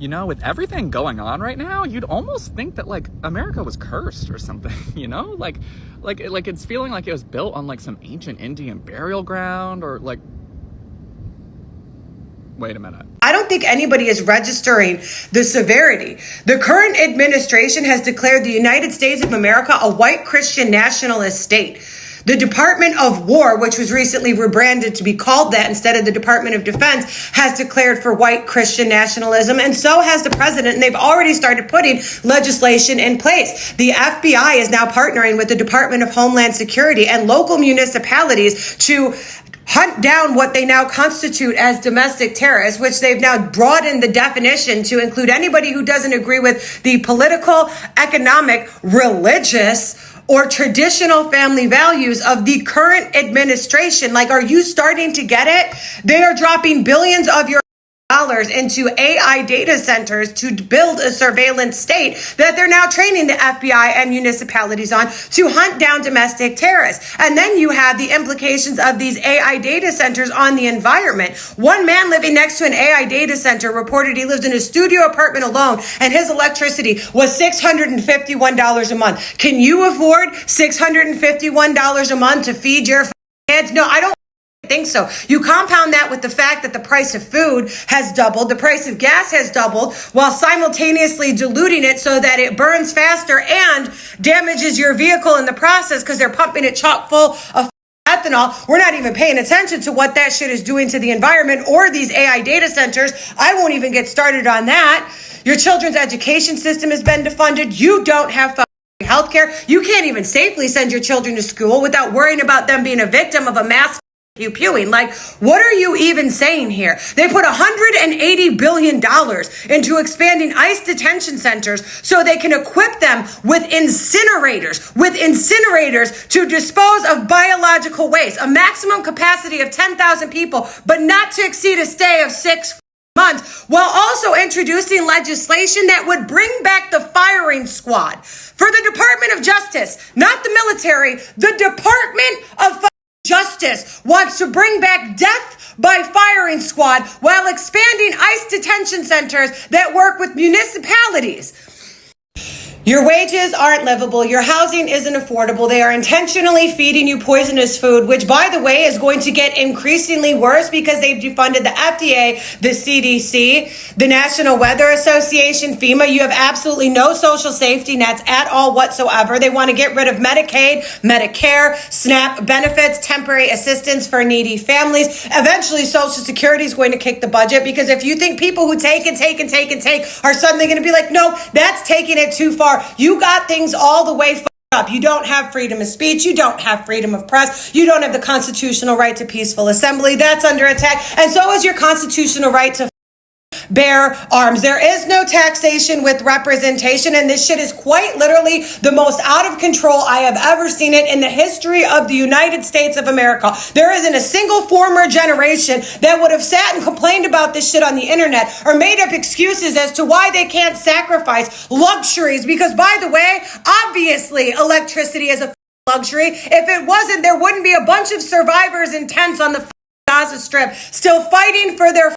You know, with everything going on right now, you'd almost think that, like, America was cursed or something, you know? Like it's feeling like it was built on, like, some ancient Indian burial ground or, like... Wait a minute. I don't think anybody is registering the severity. The current administration has declared the United States of America a white Christian nationalist state. The Department of War, which was recently rebranded to be called that instead of the Department of Defense, has declared for white Christian nationalism, and so has the president, and they've already started putting legislation in place. The FBI is now partnering with the Department of Homeland Security and local municipalities to hunt down what they now constitute as domestic terrorists, which they've now broadened the definition to include anybody who doesn't agree with the political, economic, religious, or traditional family values of the current administration. Like, are you starting to get it? They are dropping billions of your dollars into AI data centers to build a surveillance state that they're now training the FBI and municipalities on to hunt down domestic terrorists. And then you have the implications of these AI data centers on the environment. One man living next to an AI data center reported he lived in a studio apartment alone and his electricity was $651 a month. Can you afford $651 a month to feed your kids? No, I don't think so. You compound that with the fact that the price of food has doubled, the price of gas has doubled, while simultaneously diluting it so that it burns faster and damages your vehicle in the process because they're pumping it chock full of ethanol. We're not even paying attention to what that shit is doing to the environment or these AI data centers. I won't even get started on that. Your children's education system has been defunded. You don't have healthcare. You can't even safely send your children to school without worrying about them being a victim of a mass pew-pewing. Like, what are you even saying here? They put $180 billion into expanding ICE detention centers so they can equip them with incinerators to dispose of biological waste, a maximum capacity of 10,000 people, but not to exceed a stay of 6 months, while also introducing legislation that would bring back the firing squad for the Department of Justice, not the military. The Department of Justice wants to bring back death by firing squad while expanding ICE detention centers that work with municipalities. Your wages aren't livable. Your housing isn't affordable. They are intentionally feeding you poisonous food, which, by the way, is going to get increasingly worse because they've defunded the FDA, the CDC, the National Weather Association, FEMA. You have absolutely no social safety nets at all whatsoever. They want to get rid of Medicaid, Medicare, SNAP benefits, temporary assistance for needy families. Eventually, Social Security is going to kick the budget because if you think people who take are suddenly going to be like, no, that's taking it too far. You got things all the way up. You don't have freedom of speech. You don't have freedom of press. You don't have the constitutional right to peaceful assembly. That's under attack. And so is your constitutional right to bear arms. There is no taxation with representation, and this shit is quite literally the most out of control I have ever seen it in the history of the United States of America. There isn't a single former generation that would have sat and complained about this shit on the internet or made up excuses as to why they can't sacrifice luxuries, because, by the way, obviously electricity is a luxury. If it wasn't, there wouldn't be a bunch of survivors in tents on the Gaza Strip still fighting for their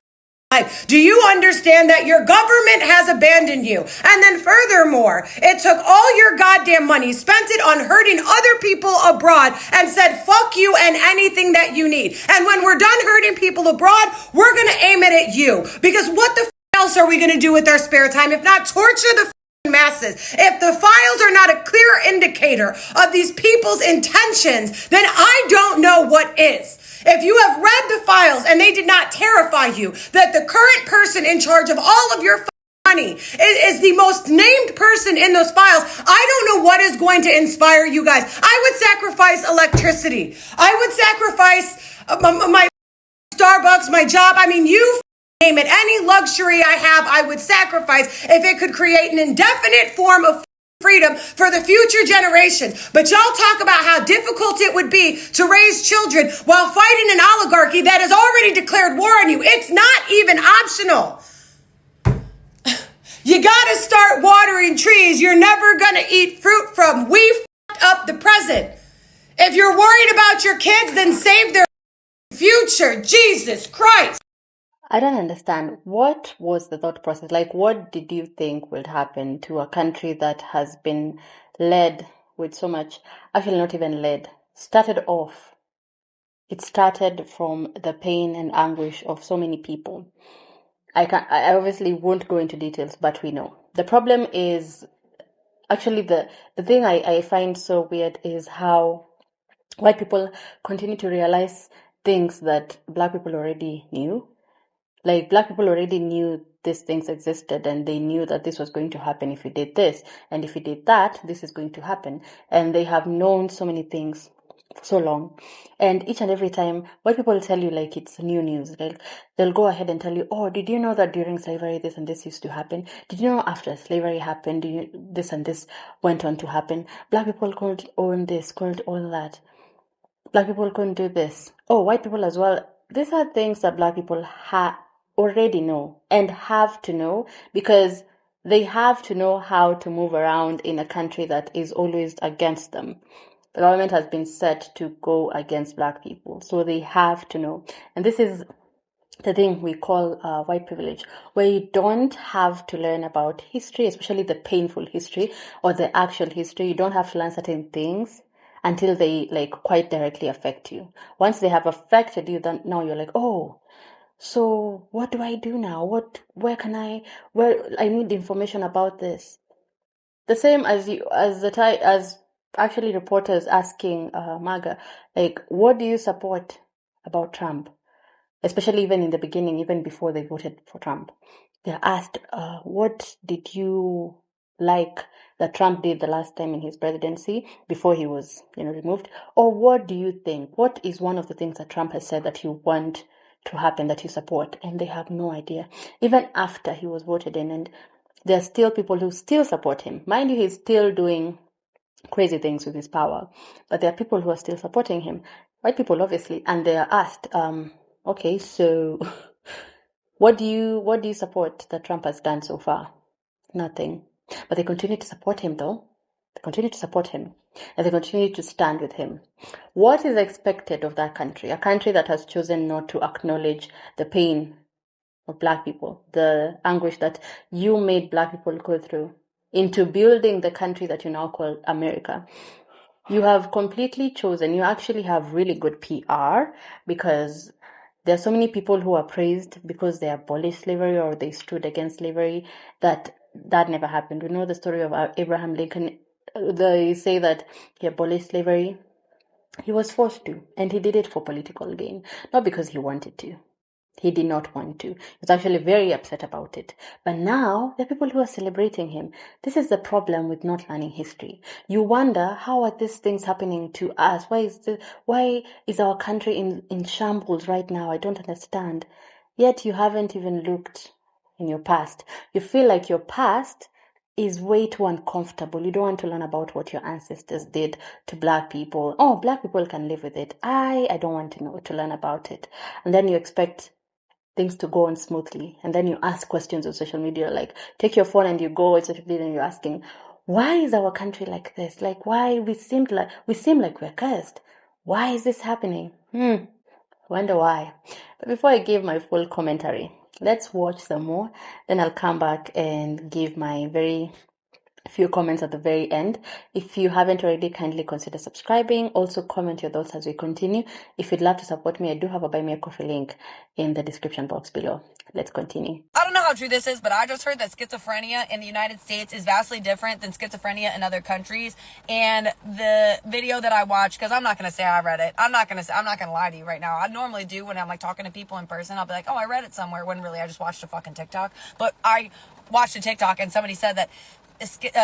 life. Do you understand that your government has abandoned you? And then furthermore, it took all your goddamn money, spent it on hurting other people abroad, and said, fuck you and anything that you need. And when we're done hurting people abroad, we're going to aim it at you. Because what the else are we going to do with our spare time if not torture the masses? If the files are not a clear indicator of these people's intentions, then I don't know what is. If you have read the files and they did not terrify you that the current person in charge of all of your money is the most named person in those files, I don't know what is going to inspire you guys. I would sacrifice electricity. I would sacrifice my Starbucks, my job. I mean, you name it. Any luxury I have, I would sacrifice if it could create an indefinite form of freedom for the future generations. But y'all talk about how difficult it would be to raise children while fighting an oligarchy that has already declared war on you. It's not even optional. You gotta start watering trees you're never gonna eat fruit from. We fucked up the present. If you're worried about your kids, then save their future. Jesus Christ. I don't understand. What was the thought process? Like, what did you think would happen to a country that has been led with so much, actually not even led, started off. It started from the pain and anguish of so many people. I obviously won't go into details, but we know. The problem is actually the thing I find so weird is how white people continue to realize things that black people already knew. Like, black people already knew these things existed, and they knew that this was going to happen if you did this, and if you did that, this is going to happen. And they have known so many things for so long. And each and every time, white people tell you like it's new news. Like, they'll go ahead and tell you, oh, did you know that during slavery this and this used to happen? Did you know after slavery happened, this and this went on to happen? Black people couldn't own this, couldn't own that. Black people couldn't do this. Oh, white people as well. These are things that black people already know and have to know, because they have to know how to move around in a country that is always against them. The government has been set to go against black people, so they have to know. And this is the thing we call white privilege, where you don't have to learn about history, especially the painful history or the actual history. You don't have to learn certain things until they like quite directly affect you. Once they have affected you, then now you're like, oh, so what do I do now? Where I need information about this. The same as actually reporters asking MAGA, like, what do you support about Trump? Especially even in the beginning, even before they voted for Trump. They're asked, what did you like that Trump did the last time in his presidency before he was, removed? Or what do you think? What is one of the things that Trump has said that you want to happen, that you support? And they have no idea. Even after he was voted in, and there are still people who still support him. Mind you, he's still doing crazy things with his power, but there are people who are still supporting him. White people, obviously, and they are asked, okay, so what do you support that Trump has done so far? Nothing. But they continue to support him, though. They continue to support him, and they continue to stand with him. What is expected of that country? A country that has chosen not to acknowledge the pain of black people, the anguish that you made black people go through into building the country that you now call America. You have completely chosen, you actually have really good PR, because there are so many people who are praised because they abolished slavery or they stood against slavery, that never happened. We know the story of Abraham Lincoln. They say that he abolished slavery. He was forced to, and he did it for political gain, not because he wanted to. He did not want to. He was actually very upset about it. But now, there are people who are celebrating him. This is the problem with not learning history. You wonder, how are these things happening to us? Why is our country in shambles right now? I don't understand. Yet you haven't even looked in your past. You feel like your past is way too uncomfortable. You don't want to learn about what your ancestors did to black people. Oh, black people can live with it. I don't want to learn about it. And then you expect things to go on smoothly, and then you ask questions on social media, like, take your phone and you go on social media and you're asking, why is our country like this? Like, why we seem like we're cursed? Why is this happening? Wonder why. But before I give my full commentary, let's watch some more, then I'll come back and give my very few comments at the very end. If you haven't already, kindly consider subscribing. Also, comment your thoughts as we continue. If you'd love to support me, I do have a Buy Me a Coffee link in the description box below. Let's continue. I don't know how true this is, but I just heard that schizophrenia in the United States is vastly different than schizophrenia in other countries. And the video that I watched, because I'm not going to say I read it. I'm not going to lie to you right now. I normally do when I'm like talking to people in person. I'll be like, oh, I read it somewhere. When really I just watched a fucking TikTok. But I watched a TikTok and somebody said that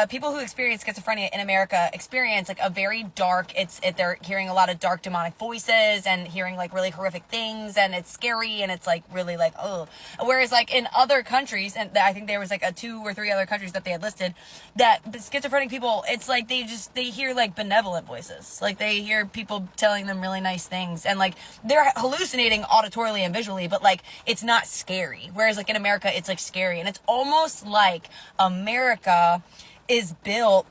people who experience schizophrenia in America experience like a very dark, they're hearing a lot of dark demonic voices and hearing like really horrific things, and it's scary, and it's like really like, oh. Whereas like in other countries, and I think there was like 2 or 3 other countries that they had listed, that schizophrenic people, it's like they hear like benevolent voices, like they hear people telling them really nice things, and like they're hallucinating auditorily and visually, but like it's not scary. Whereas like in America, it's like scary, and it's almost like America is built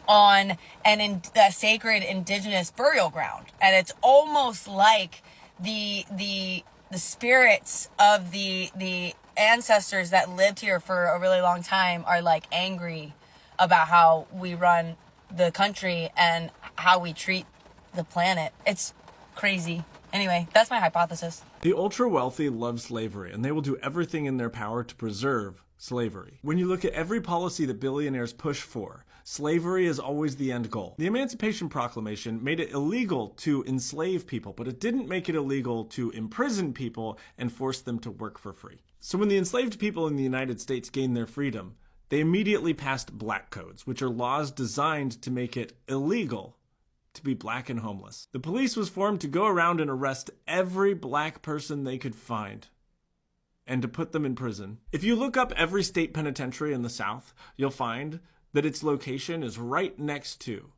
on a sacred indigenous burial ground, and it's almost like the the spirits of the ancestors that lived here for a really long time are like angry about how we run the country and how we treat the planet. It's crazy. Anyway, that's my hypothesis. The ultra-wealthy love slavery, and they will do everything in their power to preserve slavery. When you look at every policy that billionaires push for, slavery is always the end goal. The Emancipation Proclamation made it illegal to enslave people, but it didn't make it illegal to imprison people and force them to work for free. So when the enslaved people in the United States gained their freedom, they immediately passed black codes, which are laws designed to make it illegal to be black and homeless. The police was formed to go around and arrest every black person they could find and to put them in prison. If you look up every state penitentiary in the South, you'll find that its location is right next to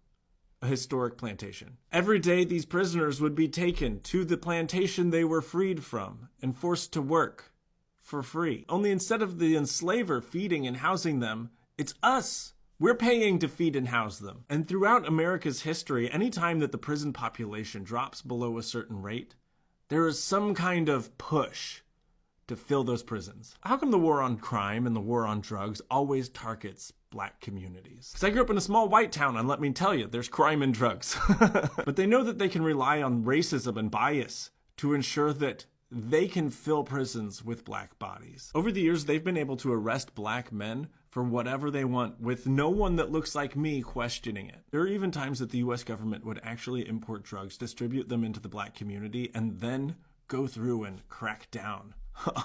a historic plantation. Every day, these prisoners would be taken to the plantation they were freed from and forced to work for free. Only instead of the enslaver feeding and housing them, it's us. We're paying to feed and house them. And throughout America's history, any time that the prison population drops below a certain rate, there is some kind of push to fill those prisons. How come the war on crime and the war on drugs always targets black communities? Because I grew up in a small white town, and let me tell you, there's crime and drugs. But they know that they can rely on racism and bias to ensure that they can fill prisons with black bodies. Over the years, they've been able to arrest black men for whatever they want, with no one that looks like me questioning it. There are even times that the US government would actually import drugs, distribute them into the black community, and then go through and crack down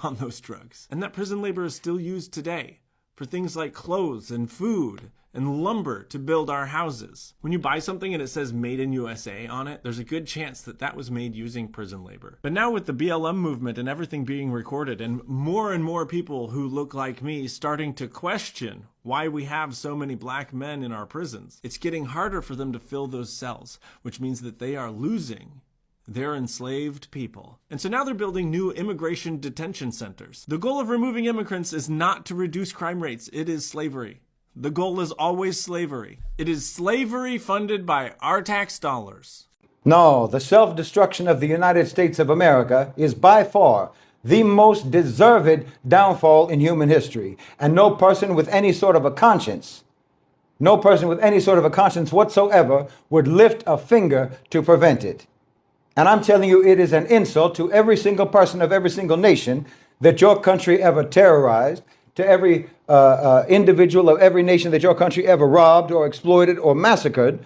on those drugs. And that prison labor is still used today for things like clothes and food and lumber to build our houses. When you buy something and it says Made in USA on it, there's a good chance that that was made using prison labor. But now with the BLM movement and everything being recorded and more people who look like me starting to question why we have so many black men in our prisons, it's getting harder for them to fill those cells, which means that they are losing their enslaved people. And so now they're building new immigration detention centers. The goal of removing immigrants is not to reduce crime rates. It is slavery. The goal is always slavery. It is slavery funded by our tax dollars. No, the self-destruction of the United States of America is by far the most deserved downfall in human history. And no person with any sort of a conscience, whatsoever would lift a finger to prevent it. And I'm telling you, it is an insult to every single person of every single nation that your country ever terrorized, to every individual of every nation that your country ever robbed or exploited or massacred.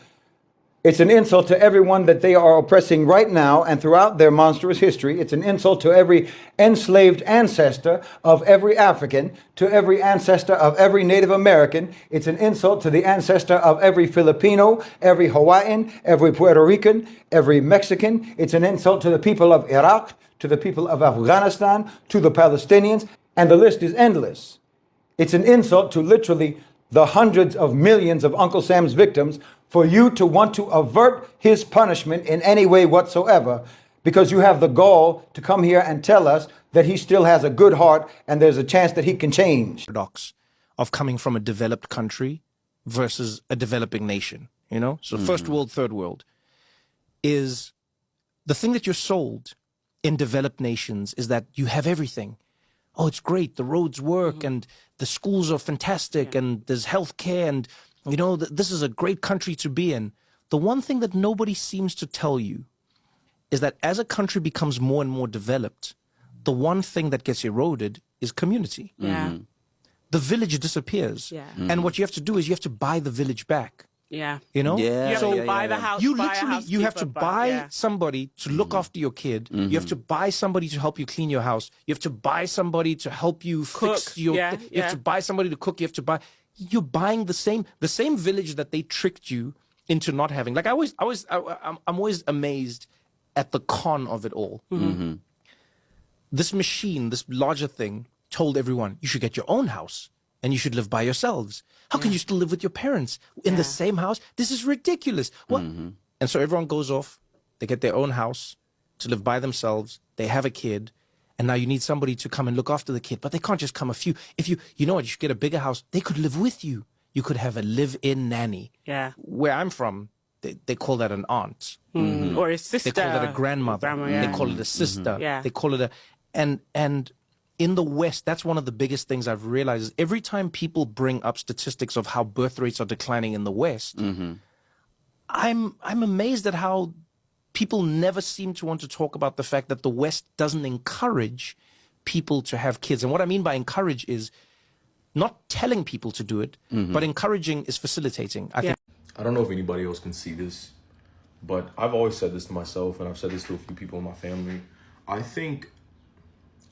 It's an insult to everyone that they are oppressing right now and throughout their monstrous history. It's an insult to every enslaved ancestor of every African, to every ancestor of every Native American. It's an insult to the ancestor of every Filipino, every Hawaiian, every Puerto Rican, every Mexican. It's an insult to the people of Iraq, to the people of Afghanistan, to the Palestinians, and the list is endless. It's an insult to literally the hundreds of millions of Uncle Sam's victims for you to want to avert his punishment in any way whatsoever, because you have the gall to come here and tell us that he still has a good heart and there's a chance that he can change. Paradox of coming from a developed country versus a developing nation, you know? So first world, third world is the thing that you're sold in developed nations is that you have everything. Oh, it's great. The roads work and the schools are fantastic and there's health care and, you know, this is a great country to be in. The one thing that nobody seems to tell you is that as a country becomes more and more developed, the one thing that gets eroded is community. Yeah. The village disappears. Yeah. And what you have to do is you have to buy the village back. Yeah. You know? Yeah. You have to buy the house. You buy a literally, you have to housekeeper, buy somebody to look after your kid. You have to buy somebody to help you clean your house. You have to buy somebody to help you fix your. You have to buy somebody to cook. You have to buy. You're buying the same village that they tricked you into not having. Like I'm always amazed at the con of it all. This machine, this larger thing, told everyone you should get your own house and you should live by yourselves. How can you still live with your parents in the same house? This is ridiculous. What? And so everyone goes off. They get their own house to live by themselves. They have a kid. And now you need somebody to come and look after the kid. But they can't just come a few. If you know what, you should get a bigger house. They could live with you. You could have a live-in nanny. Yeah. Where I'm from, they call that an aunt. Or a sister. They call it a grandmother. Grandma, yeah. They call it a sister. Yeah. They call it And in the West, that's one of the biggest things I've realized is every time people bring up statistics of how birth rates are declining in the West, I'm amazed at how people never seem to want to talk about the fact that the West doesn't encourage people to have kids. And what I mean by encourage is not telling people to do it, but encouraging is facilitating. I think. I don't know if anybody else can see this, but I've always said this to myself, and I've said this to a few people in my family. I think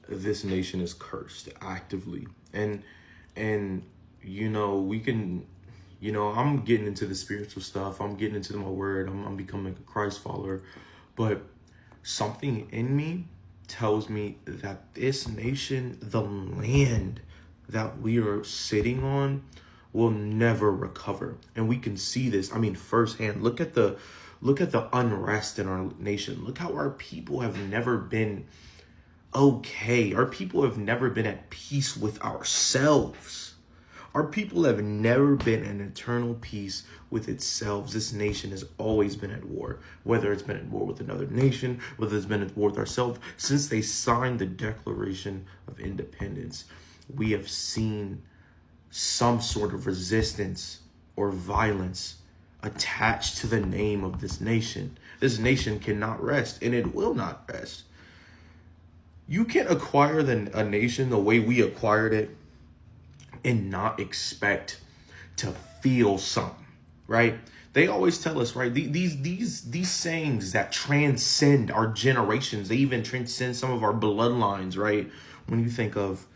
this nation is cursed actively, and you know, we can, you know, I'm getting into the spiritual stuff, I'm getting into my word, I'm becoming a Christ follower, but something in me tells me that this nation, the land that we are sitting on, will never recover. And we can see this, I mean, firsthand. Look at the unrest in our nation. Look how our people have never been okay. Our people have never been at peace with ourselves. Our people have never been in eternal peace with itself. This nation has always been at war, whether it's been at war with another nation, whether it's been at war with ourselves. Since they signed the Declaration of Independence, we have seen some sort of resistance or violence attached to the name of this nation. This nation cannot rest, and it will not rest. You can't acquire a nation the way we acquired it and not expect to feel something, right? They always tell us, right? These sayings that transcend our generations, they even transcend some of our bloodlines, right? When you think of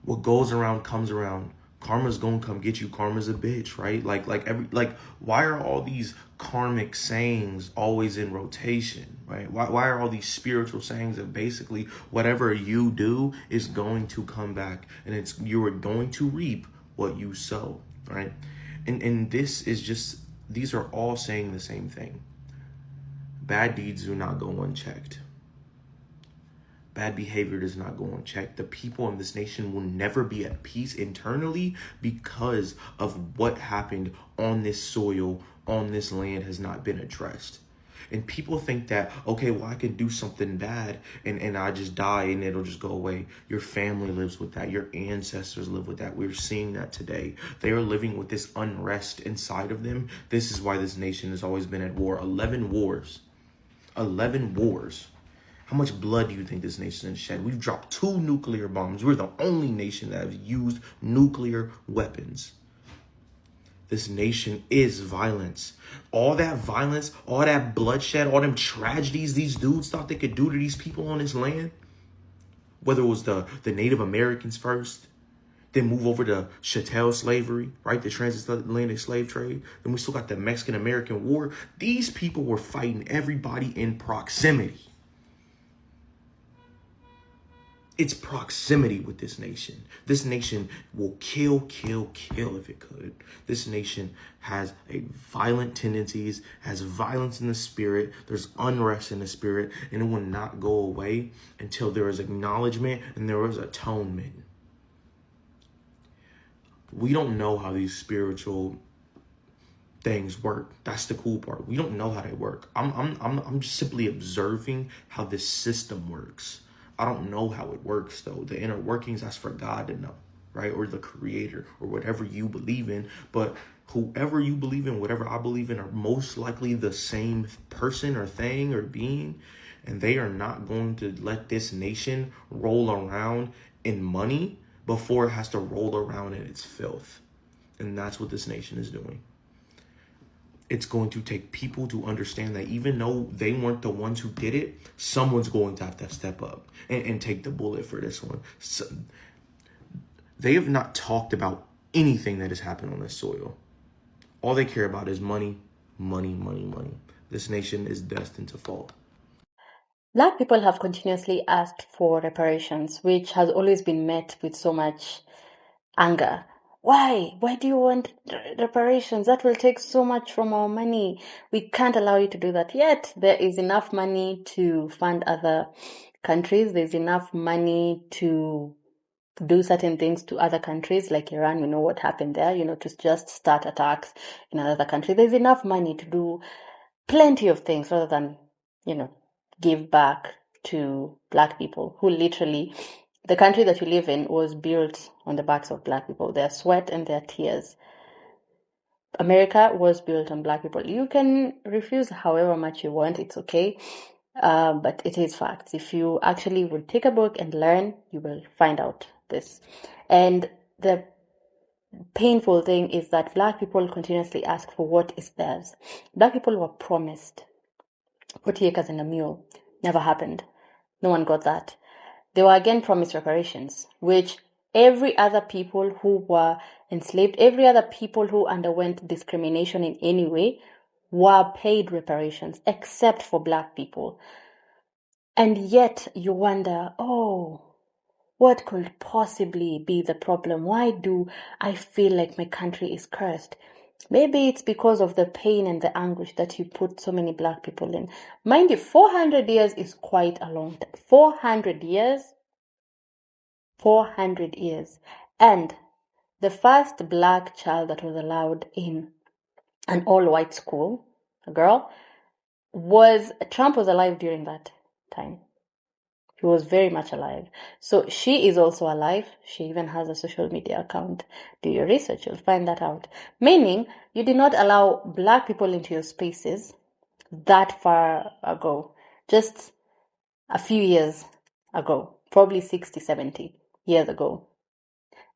what goes around comes around, karma's gonna come get you, karma's a bitch, right? Like why are all these karmic sayings always in rotation, right? Why are all these spiritual sayings that basically whatever you do is going to come back, and you are going to reap what you sow, right? And this is just, these are all saying the same thing. Bad deeds do not go unchecked. Bad behavior does not go unchecked. The people in this nation will never be at peace internally because of what happened on this soil, on this land, has not been addressed. And people think that, okay, well, I can do something bad and I just die and it'll just go away. Your family lives with that. Your ancestors live with that. We're seeing that today. They are living with this unrest inside of them. This is why this nation has always been at war. 11 wars. 11 wars. How much blood do you think this nation has shed? We've dropped 2 nuclear bombs. We're the only nation that has used nuclear weapons. This nation is violence. All that violence, all that bloodshed, all them tragedies these dudes thought they could do to these people on this land, whether it was the Native Americans first, then move over to chattel slavery, right? The transatlantic slave trade. Then we still got the Mexican-American War. These people were fighting everybody in proximity. It's proximity with this nation. This nation will kill if it could. This nation has violent tendencies, has violence in the spirit. There's unrest in the spirit, and it will not go away until there is acknowledgement and there is atonement. We don't know how these spiritual things work. That's the cool part. We don't know how they work. I'm just simply observing how this system works. I don't know how it works, though. The inner workings, that's for God to know, right? Or the creator, or whatever you believe in. But whoever you believe in, whatever I believe in, are most likely the same person or thing or being. And they are not going to let this nation roll around in money before it has to roll around in its filth. And that's what this nation is doing. It's going to take people to understand that even though they weren't the ones who did it, someone's going to have to step up and take the bullet for this one. So, they have not talked about anything that has happened on this soil. All they care about is money, money, money, money. This nation is destined to fall. Black people have continuously asked for reparations, which has always been met with so much anger. Why? Why do you want reparations? That will take so much from our money. We can't allow you to do that. Yet there is enough money to fund other countries. There's enough money to do certain things to other countries, like Iran. We know what happened there, to just start attacks in another country. There's enough money to do plenty of things rather than, give back to black people who literally, the country that you live in was built on the backs of black people, their sweat and their tears. America was built on black people. You can refuse however much you want, it's okay. But it is facts. If you actually would take a book and learn, you will find out this. And the painful thing is that black people continuously ask for what is theirs. Black people were promised 40 acres and a mule. Never happened. No one got that. They were again promised reparations, which every other people who were enslaved, every other people who underwent discrimination in any way were paid reparations, except for black people. And yet you wonder, oh, what could possibly be the problem? Why do I feel like my country is cursed? Maybe it's because of the pain and the anguish that you put so many black people in. Mind you, 400 years is quite a long time. 400 years? 400 years. And the first black child that was allowed in an all-white school, a girl, Trump was alive during that time. He was very much alive. So she is also alive. She even has a social media account. Do your research, you'll find that out. Meaning, you did not allow black people into your spaces that far ago. Just a few years ago. Probably 60, 70 years ago.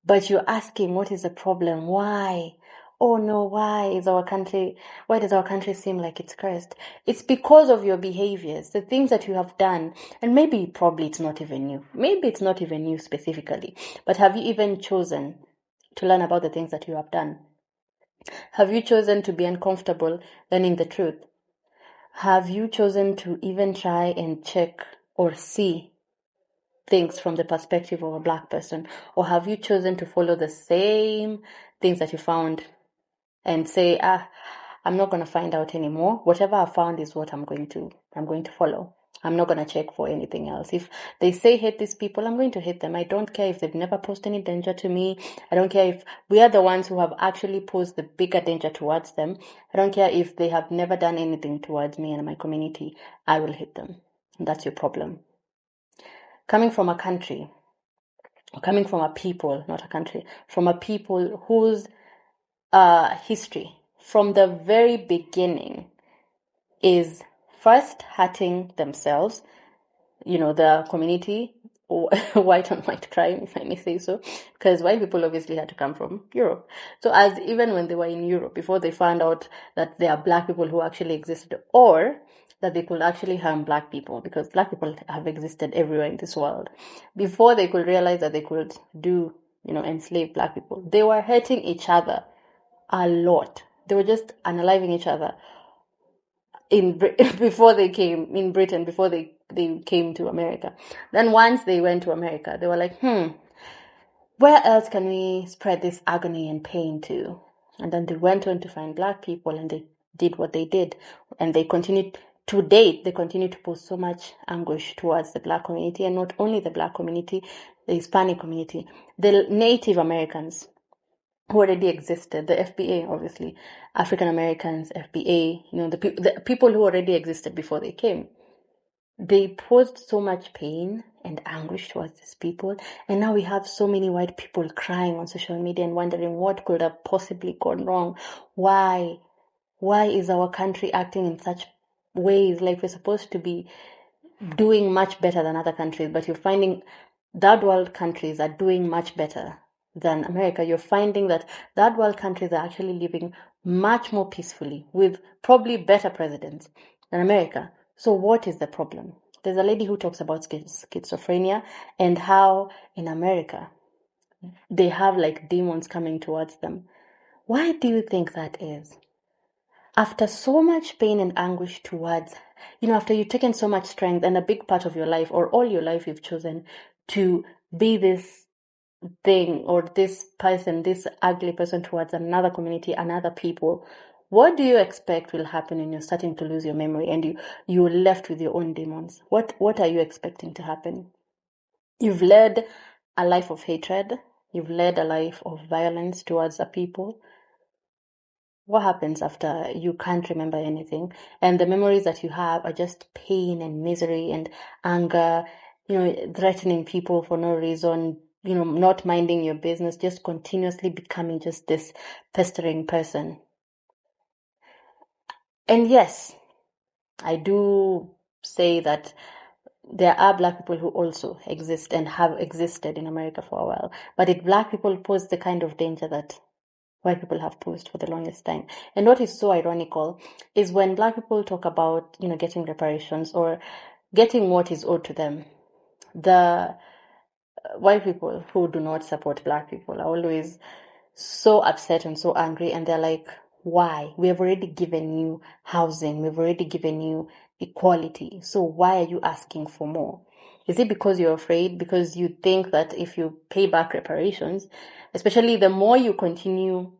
But you're asking, what is the problem? Why? Oh no, why does our country seem like it's cursed? It's because of your behaviors, the things that you have done. And probably it's not even you. Maybe it's not even you specifically. But have you even chosen to learn about the things that you have done? Have you chosen to be uncomfortable learning the truth? Have you chosen to even try and check or see things from the perspective of a black person? Or have you chosen to follow the same things that you found and say, I'm not going to find out anymore. Whatever I found is what I'm going to follow. I'm not going to check for anything else. If they say hate these people, I'm going to hate them. I don't care if they've never posed any danger to me. I don't care if we are the ones who have actually posed the bigger danger towards them. I don't care if they have never done anything towards me and my community. I will hate them. And that's your problem. Coming from a country, or coming from a people, not a country, from a people whose history from the very beginning is first hurting themselves, the community, or white on white crime, if I may say so, because white people obviously had to come from Europe. So as even when they were in Europe, before they found out that there are black people who actually existed, or that they could actually harm black people, because black people have existed everywhere in this world, before they could realize that they could enslave black people, they were hurting each other a lot. They were just unaliving each other before they came in Britain, before they came to America. Then once they went to America, they were like, where else can we spread this agony and pain to? And then they went on to find black people, and they did what they did. And they continued to date. They continued to pose so much anguish towards the black community, and not only the black community, the Hispanic community, the Native Americans who already existed, the FBA, obviously, African Americans, FBA, the people who already existed before they came. They posed so much pain and anguish towards these people, and now we have so many white people crying on social media and wondering what could have possibly gone wrong. Why is our country acting in such ways? Like, we're supposed to be doing much better than other countries, but you're finding third world countries are doing much better than America. You're finding that third world countries are actually living much more peacefully with probably better presidents than America. So what is the problem? There's a lady who talks about schizophrenia and how in America they have like demons coming towards them. Why do you think that is? After so much pain and anguish towards, after you've taken so much strength and a big part of your life or all your life you've chosen to be this thing or this person, this ugly person towards another community, another people, what do you expect will happen when you're starting to lose your memory and you're left with your own demons? What are you expecting to happen? You've led a life of hatred. You've led a life of violence towards a people. what happens after you can't remember anything? And the memories that you have are just pain and misery and anger, threatening people for no reason, not minding your business, just continuously becoming just this pestering person. And yes, I do say that there are black people who also exist and have existed in America for a while. But if black people pose the kind of danger that white people have posed for the longest time. And what is so ironical is when black people talk about, getting reparations or getting what is owed to them, the white people who do not support black people are always so upset and so angry, and they're like, why? We have already given you housing, we've already given you equality, so why are you asking for more? Is it because you're afraid? Because you think that if you pay back reparations, especially the more you continue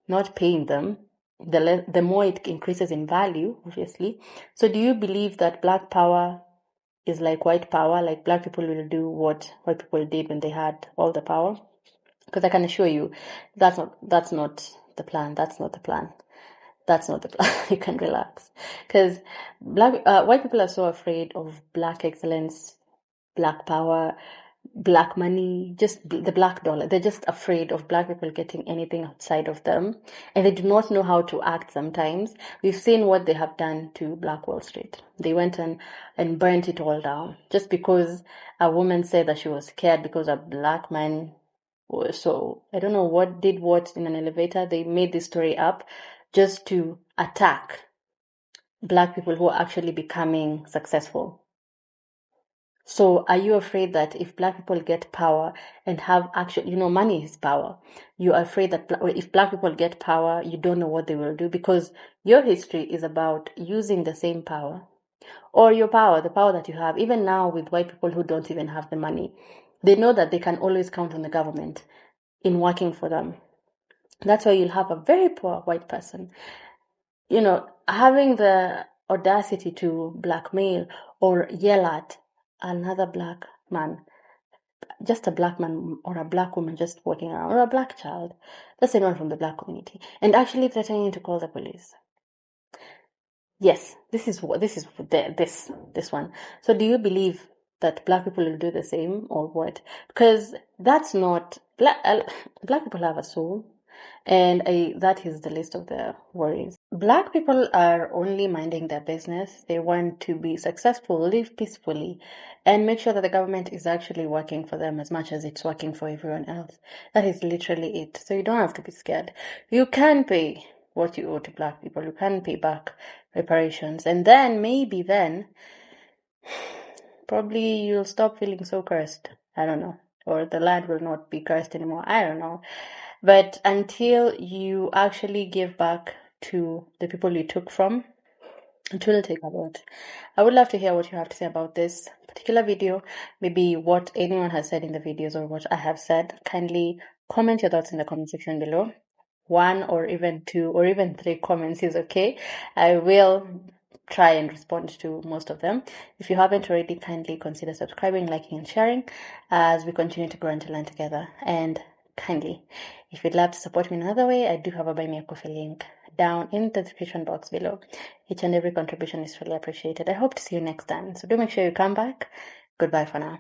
not paying them, the more it increases in value, obviously. So do you believe that black power is like white power, like black people will do what white people did when they had all the power? Because I can assure you, that's not the plan. That's not the plan. That's not the plan. You can relax, because white people are so afraid of black excellence, black power, black money, just the black dollar. They're just afraid of black people getting anything outside of them, and they do not know how to act sometimes. We've seen what they have done to Black Wall Street. They went and burnt it all down just because a woman said that she was scared because a black man. So I don't know what did what in an elevator. They made this story up just to attack black people who are actually becoming successful. So are you afraid that if black people get power and have actually, money is power, you are afraid that if black people get power, you don't know what they will do, because your history is about using the same power or your power, the power that you have, even now with white people who don't even have the money. They know that they can always count on the government in working for them. That's why you'll have a very poor white person, having the audacity to blackmail or yell at another black man, just a black man or a black woman just walking around, or a black child, that's anyone from the black community, and actually threatening to call the police. Yes, this is this one. So do you believe that black people will do the same, or what? Because that's not black people have a soul, and that is the least of their worries. Black people are only minding their business. They want to be successful, live peacefully, and make sure that the government is actually working for them as much as it's working for everyone else. That is literally it. So you don't have to be scared. You can pay what you owe to black people. You can pay back reparations, and then maybe probably you'll stop feeling so cursed. I don't know. Or the land will not be cursed anymore. I don't know. But until you actually give back to the people you took from, it will take a lot. I would love to hear what you have to say about this particular video, maybe what anyone has said in the videos or what I have said. Kindly comment your thoughts in the comment section below. 1 or even 2 or even 3 comments is okay. I will try and respond to most of them. If you haven't already, kindly consider subscribing, liking, and sharing as we continue to grow and to learn together. And kindly, if you'd love to support me in another way, I do have a Buy Me a Coffee link down in the description box below. Each and every contribution is really appreciated. I hope to see you next time. So do make sure you come back. Goodbye for now.